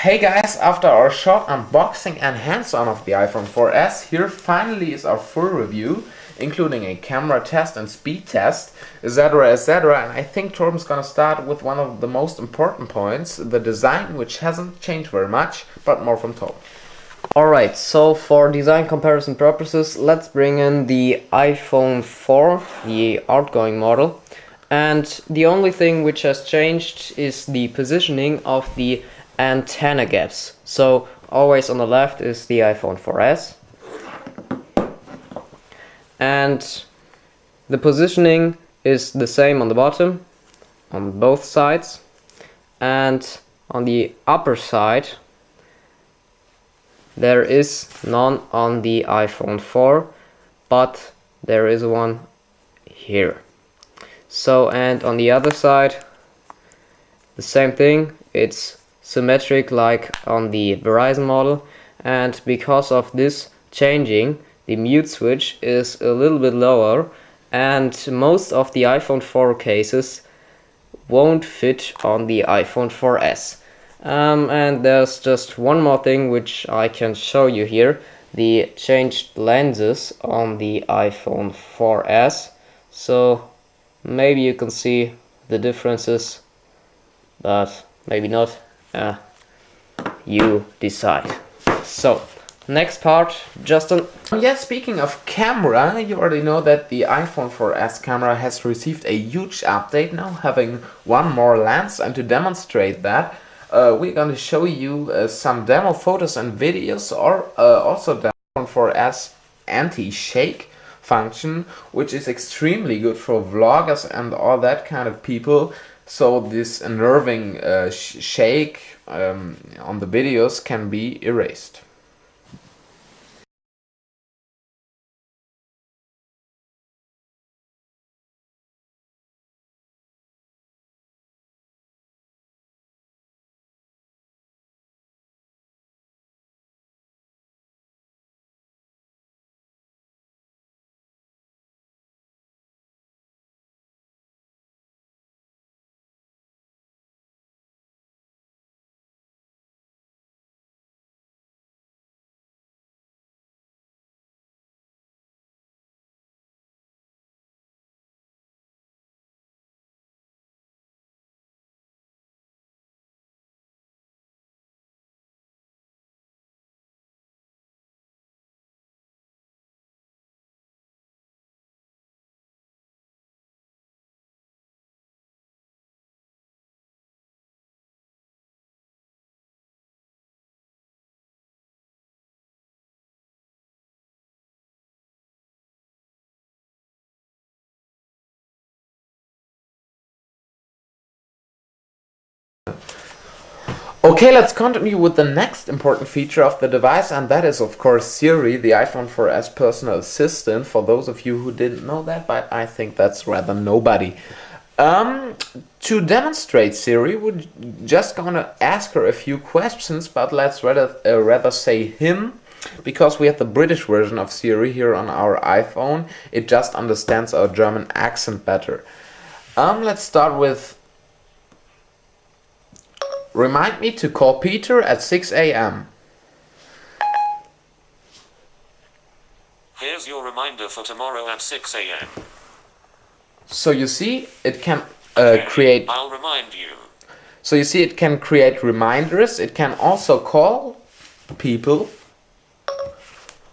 Hey guys, after our short unboxing and hands-on of the iPhone 4S, here finally is our full review, including a camera test and speed test, etc, etc, and I think Torben's gonna start with one of the most important points, the design, which hasn't changed very much, but more from Torben. Alright, so for design comparison purposes, let's bring in the iPhone 4, the outgoing model. And the only thing which has changed is the positioning of the antenna gaps. So always on the left is the iPhone 4S. And the positioning is the same on the bottom, on both sides. And on the upper side, there is none on the iPhone 4, but there is one here. So, and on the other side, the same thing, it's symmetric like on the Verizon model, and because of this changing, the mute switch is a little bit lower, and most of the iPhone 4 cases won't fit on the iPhone 4S. And there's just one more thing which I can show you here, the changed lenses on the iPhone 4S. So maybe you can see the differences, but maybe not. You decide. So, next part, Justin. Yeah, speaking of camera, you already know that the iPhone 4S camera has received a huge update now, having one more lens, and to demonstrate that, we're going to show you some demo photos and videos, or also the iPhone 4S anti-shake function, which is extremely good for vloggers and all that kind of people. So this unnerving shake on the videos can be erased. Okay, let's continue with the next important feature of the device, and that is of course Siri, the iPhone 4S personal assistant, for those of you who didn't know that, but I think that's rather nobody. To demonstrate Siri, we're just gonna ask her a few questions, but let's rather say him, because we have the British version of Siri here on our iPhone. It just understands our German accent better. Let's start with: remind me to call Peter at 6 a.m. Here's your reminder for tomorrow at 6 a.m. So you see, it can Okay, create. I'll remind you. So you see, it can create reminders. It can also call people.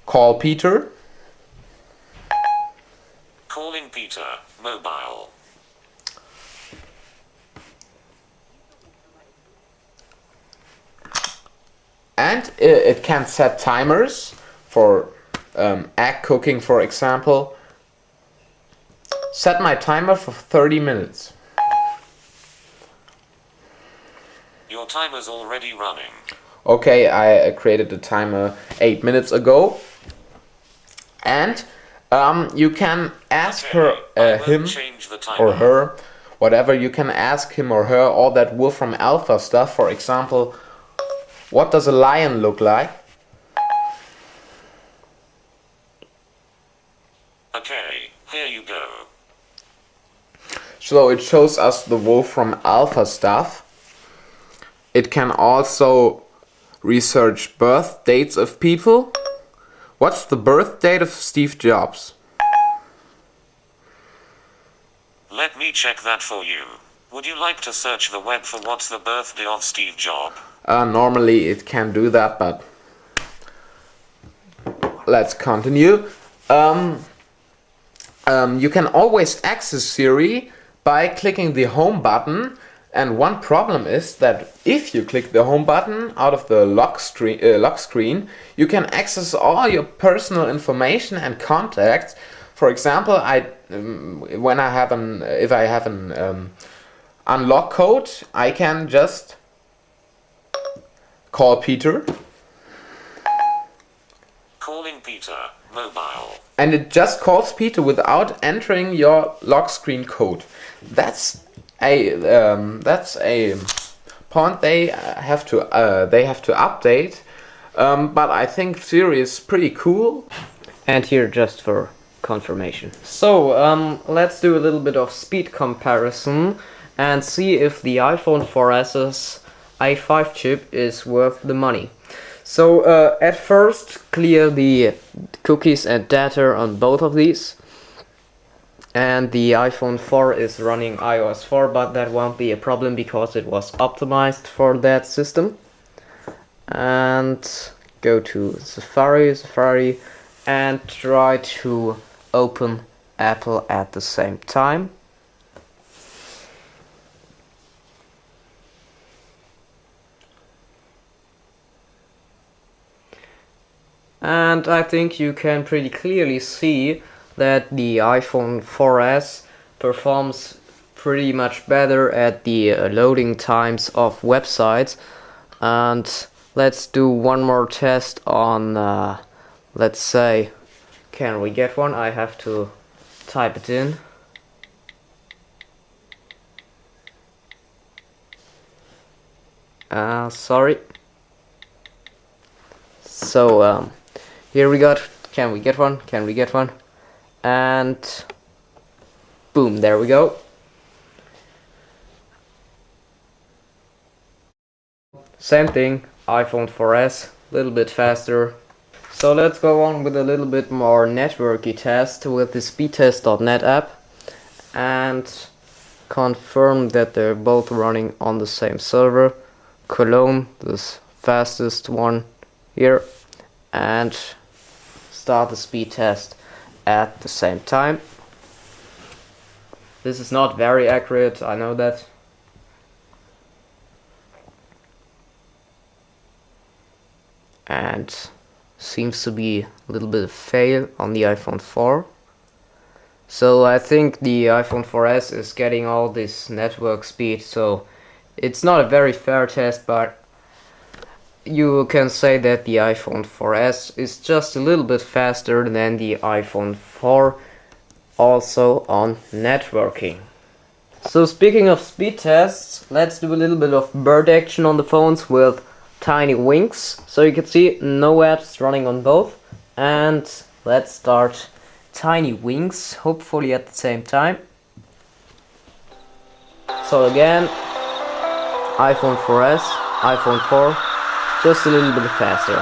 Call Peter. Calling Peter, mobile. And it can set timers for egg cooking, for example. Set my timer for 30 minutes. Your timer's already running. Okay, I created the timer 8 minutes ago. And you can ask him change the timer. or her, whatever, you can ask him or her all that Wolfram Alpha stuff. For example, what does a lion look like? Okay, here you go. So it shows us the Wolfram Alpha stuff. It can also research birth dates of people. What's the birth date of Steve Jobs? Let me check that for you. Would you like to search the web for what's the birthday of Steve Jobs? Normally it can do that, but let's continue. You can always access Siri by clicking the home button, and one problem is that if you click the home button out of the lock screen, you can access all your personal information and contacts. For example, if I have an unlock code, I can just call Peter. Calling Peter, mobile. And it just calls Peter without entering your lock screen code. That's a point they have to update. But I think Siri is pretty cool. And here just for confirmation. So let's do a little bit of speed comparison and see if the iPhone 4S's i5 chip is worth the money. So at first clear the cookies and data on both of these, and the iPhone 4 is running iOS 4, but that won't be a problem because it was optimized for that system. And go to Safari and try to open Apple at the same time. And I think you can pretty clearly see that the iPhone 4S performs pretty much better at the loading times of websites. And let's do one more test on, let's say, can we get one? I have to type it in. Sorry. So, here we got, can we get one? Can we get one? And boom, there we go. Same thing, iPhone 4S, a little bit faster. So let's go on with a little bit more networky test with the speedtest.net app and confirm that they're both running on the same server. Cologne, this fastest one here, and start the speed test at the same time. This is not very accurate, I know that. And seems to be a little bit of fail on the iPhone 4. So I think the iPhone 4S is getting all this network speed, so it's not a very fair test, but you can say that the iPhone 4S is just a little bit faster than the iPhone 4, also on networking. So speaking of speed tests, let's do a little bit of bird action on the phones with tiny wings. So you can see no apps running on both, and let's start tiny wings, hopefully at the same time. So again, iPhone 4S, iPhone 4, just a little bit faster.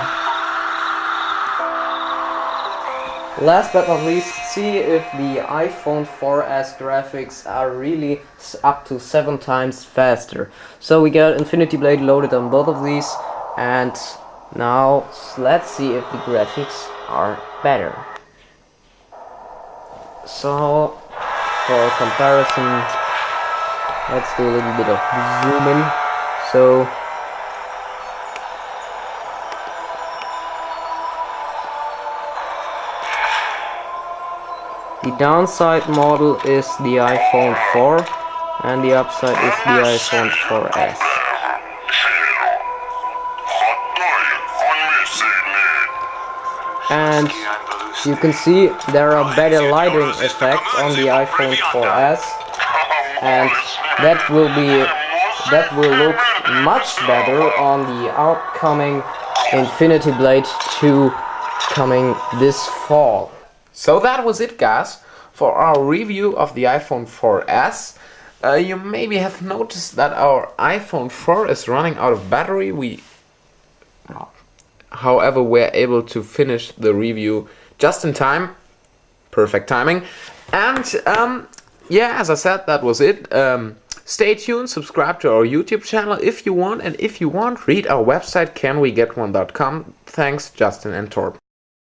Last but not least, see if the iPhone 4S graphics are really up to 7 times faster. So we got Infinity Blade loaded on both of these, and now let's see if the graphics are better. So for comparison, let's do a little bit of zoom in. So the downside model is the iPhone 4 and the upside is the iPhone 4S. And you can see there are better lighting effects on the iPhone 4S, and that will look much better on the upcoming Infinity Blade 2 coming this fall. So that was it, guys, for our review of the iPhone 4S. You maybe have noticed that our iPhone 4 is running out of battery. We However, we're able to finish the review just in time. Perfect timing. And yeah, as I said, that was it. Stay tuned, subscribe to our YouTube channel if you want, and if you want, read our website canwegetone.com. Thanks, Justin and Torb.